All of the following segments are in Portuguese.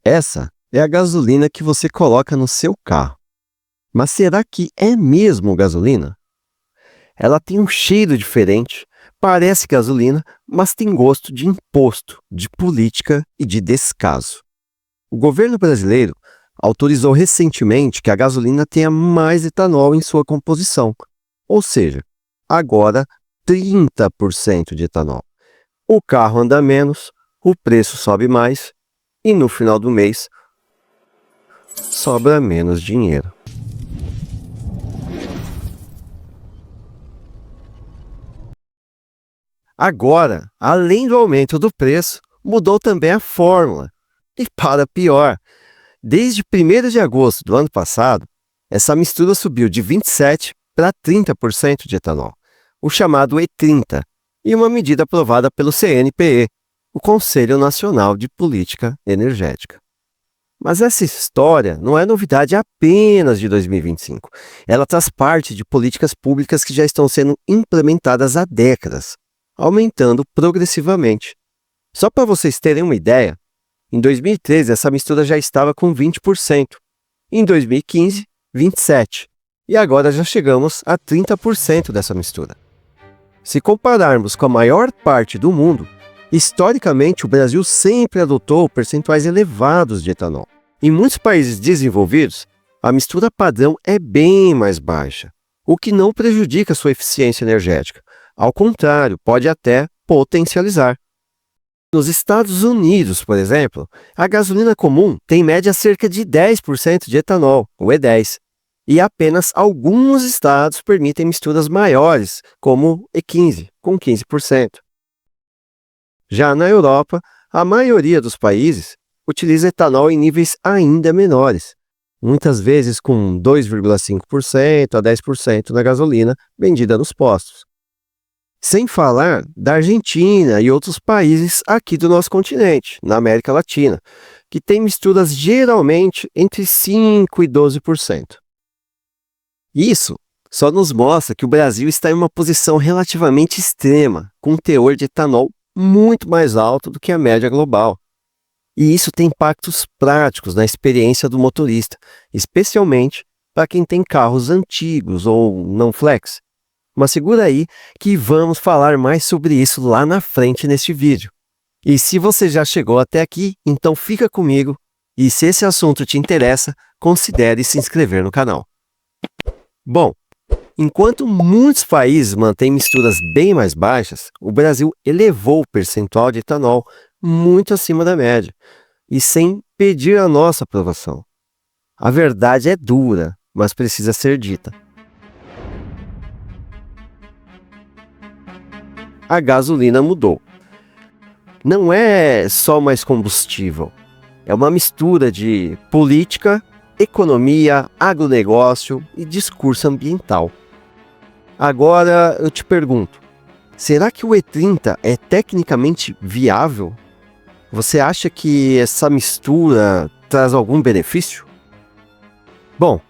Essa é a gasolina que você coloca no seu carro. Mas será que é mesmo gasolina? Ela tem um cheiro diferente, parece gasolina, mas tem gosto de imposto, de política e de descaso. O governo brasileiro autorizou recentemente que a gasolina tenha mais etanol em sua composição, ou seja, agora 30% de etanol. O carro anda menos, o preço sobe mais e no final do mês sobra menos dinheiro. Agora, além do aumento do preço, mudou também a fórmula. E para pior, desde 1º de agosto do ano passado, essa mistura subiu de 27% para 30% de etanol, o chamado E30, e uma medida aprovada pelo CNPE, o Conselho Nacional de Política Energética. Mas essa história não é novidade apenas de 2025. Ela traz parte de políticas públicas que já estão sendo implementadas há décadas, aumentando progressivamente. Só para vocês terem uma ideia, em 2013 essa mistura já estava com 20%, em 2015, 27%, e agora já chegamos a 30% dessa mistura. Se compararmos com a maior parte do mundo, historicamente o Brasil sempre adotou percentuais elevados de etanol. Em muitos países desenvolvidos, a mistura padrão é bem mais baixa, o que não prejudica sua eficiência energética. Ao contrário, pode até potencializar. Nos Estados Unidos, por exemplo, a gasolina comum tem em média cerca de 10% de etanol, o E10, e apenas alguns estados permitem misturas maiores, como E15, com 15%. Já na Europa, a maioria dos países utiliza etanol em níveis ainda menores, muitas vezes com 2,5% a 10% na gasolina vendida nos postos. Sem falar da Argentina e outros países aqui do nosso continente, na América Latina, que tem misturas geralmente entre 5% e 12%. Isso só nos mostra que o Brasil está em uma posição relativamente extrema, com um teor de etanol muito mais alto do que a média global. E isso tem impactos práticos na experiência do motorista, especialmente para quem tem carros antigos ou não flex. Mas segura aí que vamos falar mais sobre isso lá na frente neste vídeo. E se você já chegou até aqui, então fica comigo e se esse assunto te interessa, considere se inscrever no canal. Bom, enquanto muitos países mantêm misturas bem mais baixas, o Brasil elevou o percentual de etanol muito acima da média e sem pedir a nossa aprovação. A verdade é dura, mas precisa ser dita. A gasolina mudou. Não é só mais combustível, é uma mistura de política, economia, agronegócio e discurso ambiental. Agora eu te pergunto, será que o E30 é tecnicamente viável? Você acha que essa mistura traz algum benefício? Bom,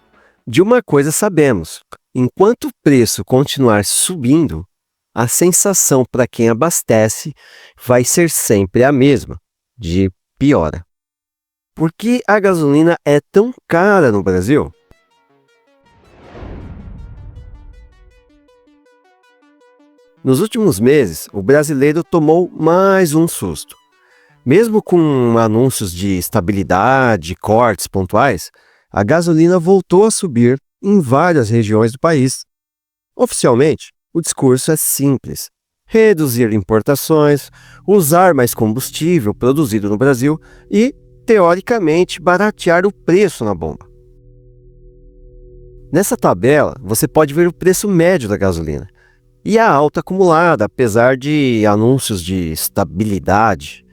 de uma coisa sabemos, enquanto o preço continuar subindo, a sensação para quem abastece vai ser sempre a mesma, de piora. Por que a gasolina é tão cara no Brasil? Nos últimos meses, o brasileiro tomou mais um susto. Mesmo com anúncios de estabilidade e cortes pontuais, a gasolina voltou a subir em várias regiões do país. Oficialmente, o discurso é simples: reduzir importações, usar mais combustível produzido no Brasil e, teoricamente, baratear o preço na bomba. Nessa tabela, você pode ver o preço médio da gasolina e a alta acumulada, apesar de anúncios de estabilidade.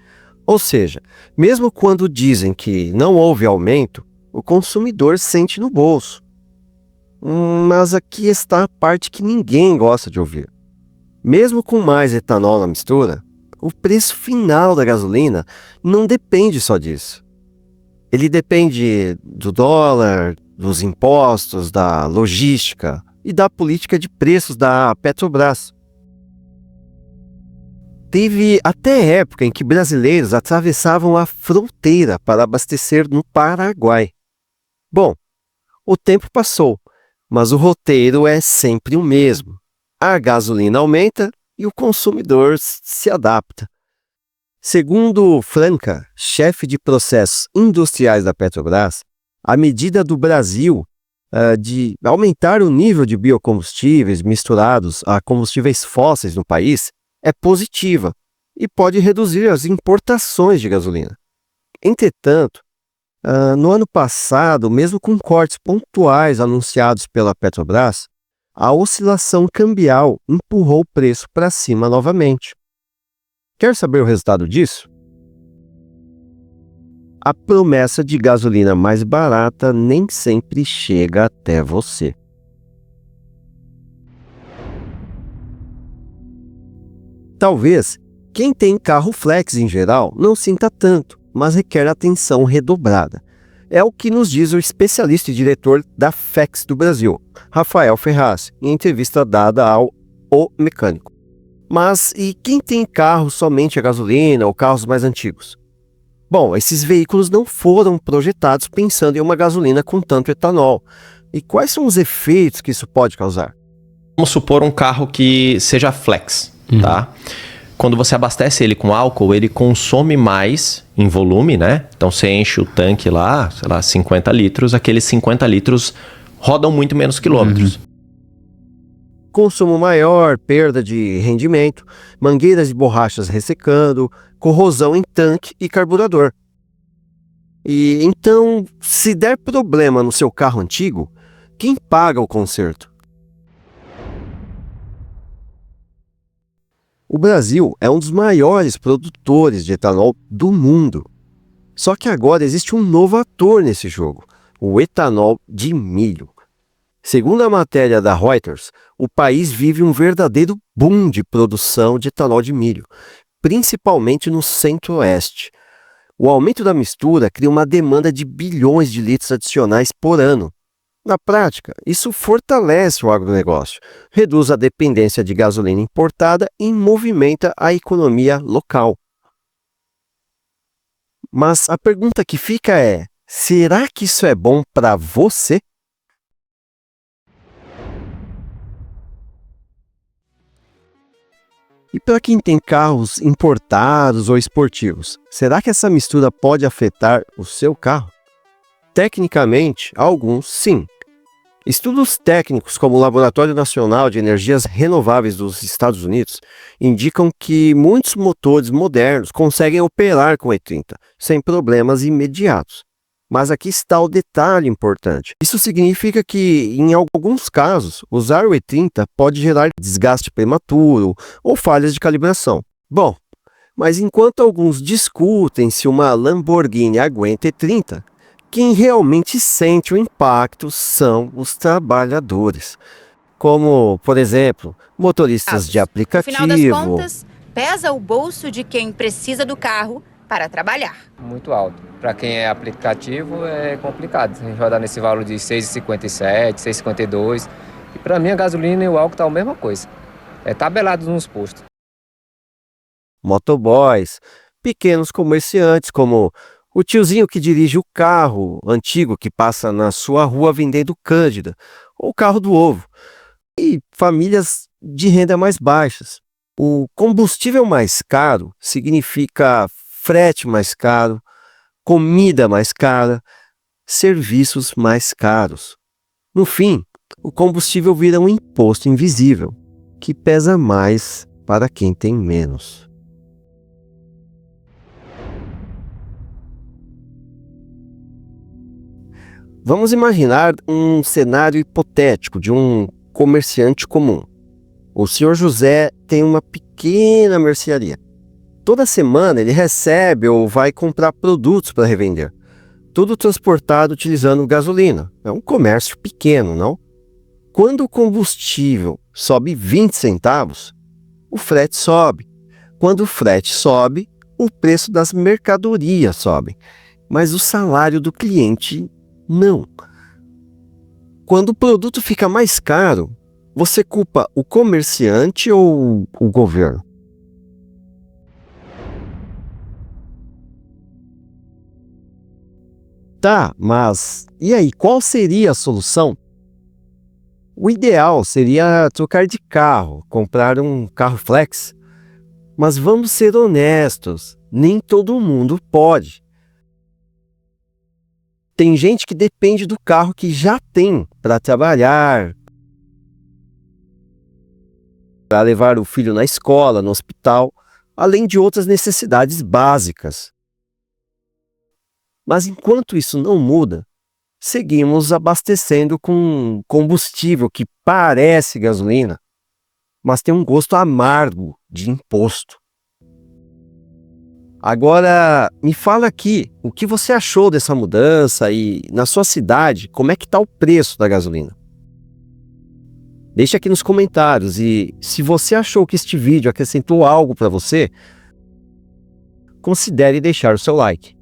Ou seja, mesmo quando dizem que não houve aumento, o consumidor sente no bolso. Mas aqui está a parte que ninguém gosta de ouvir. Mesmo com mais etanol na mistura, o preço final da gasolina não depende só disso. Ele depende do dólar, dos impostos, da logística e da política de preços da Petrobras. Teve até época em que brasileiros atravessavam a fronteira para abastecer no Paraguai. Bom, o tempo passou, mas o roteiro é sempre o mesmo. A gasolina aumenta e o consumidor se adapta. Segundo Franca, chefe de processos industriais da Petrobras, a medida do Brasil de aumentar o nível de biocombustíveis misturados a combustíveis fósseis no país é positiva e pode reduzir as importações de gasolina. Entretanto, no ano passado, mesmo com cortes pontuais anunciados pela Petrobras, a oscilação cambial empurrou o preço para cima novamente. Quer saber o resultado disso? A promessa de gasolina mais barata nem sempre chega até você. Talvez quem tem carro flex em geral não sinta tanto, mas requer atenção redobrada. É o que nos diz o especialista e diretor da FEX do Brasil, Rafael Ferraz, em entrevista dada ao O Mecânico. Mas e quem tem carro somente a gasolina ou carros mais antigos? Bom, esses veículos não foram projetados pensando em uma gasolina com tanto etanol. E quais são os efeitos que isso pode causar? Vamos supor um carro que seja flex, tá? Quando você abastece ele com álcool, ele consome mais em volume, né? Então você enche o tanque lá, sei lá, 50 litros, aqueles 50 litros rodam muito menos quilômetros. Consumo maior, perda de rendimento, mangueiras de borrachas ressecando, corrosão em tanque e carburador. E então, se der problema no seu carro antigo, quem paga o conserto? O Brasil é um dos maiores produtores de etanol do mundo. Só que agora existe um novo ator nesse jogo, o etanol de milho. Segundo a matéria da Reuters, o país vive um verdadeiro boom de produção de etanol de milho, principalmente no centro-oeste. O aumento da mistura cria uma demanda de bilhões de litros adicionais por ano. Na prática, isso fortalece o agronegócio, reduz a dependência de gasolina importada e movimenta a economia local. Mas a pergunta que fica é: será que isso é bom para você? E para quem tem carros importados ou esportivos, será que essa mistura pode afetar o seu carro? Tecnicamente, alguns sim. Estudos técnicos como o Laboratório Nacional de Energias Renováveis dos Estados Unidos indicam que muitos motores modernos conseguem operar com E30 sem problemas imediatos. Mas aqui está o detalhe importante. Isso significa que, em alguns casos, usar o E30 pode gerar desgaste prematuro ou falhas de calibração. Bom, mas enquanto alguns discutem se uma Lamborghini aguenta E30, quem realmente sente o impacto são os trabalhadores, como, por exemplo, motoristas de aplicativo. No final das contas, pesa o bolso de quem precisa do carro para trabalhar. Muito alto. Para quem é aplicativo é complicado. A gente vai dar nesse valor de 6,57, 6,52. E para mim a gasolina e o álcool tá a mesma coisa. É tabelado nos postos. Motoboys, pequenos comerciantes como o tiozinho que dirige o carro antigo que passa na sua rua vendendo cândida, ou o carro do ovo. E famílias de renda mais baixas. O combustível mais caro significa frete mais caro, comida mais cara, serviços mais caros. No fim, o combustível vira um imposto invisível, que pesa mais para quem tem menos. Vamos imaginar um cenário hipotético de um comerciante comum. O senhor José tem uma pequena mercearia. Toda semana ele recebe ou vai comprar produtos para revender. Tudo transportado utilizando gasolina. É um comércio pequeno, não? Quando o combustível sobe 20 centavos, o frete sobe. Quando o frete sobe, o preço das mercadorias sobe. Mas o salário do cliente não. Quando o produto fica mais caro, você culpa o comerciante ou o governo? Tá, mas e aí, qual seria a solução? O ideal seria trocar de carro, comprar um carro flex. Mas vamos ser honestos, nem todo mundo pode. Tem gente que depende do carro que já tem para trabalhar, para levar o filho na escola, no hospital, além de outras necessidades básicas. Mas enquanto isso não muda, seguimos abastecendo com combustível que parece gasolina, mas tem um gosto amargo de imposto. Agora, me fala aqui, o que você achou dessa mudança e, na sua cidade, como é que está o preço da gasolina? Deixe aqui nos comentários e, se você achou que este vídeo acrescentou algo para você, considere deixar o seu like.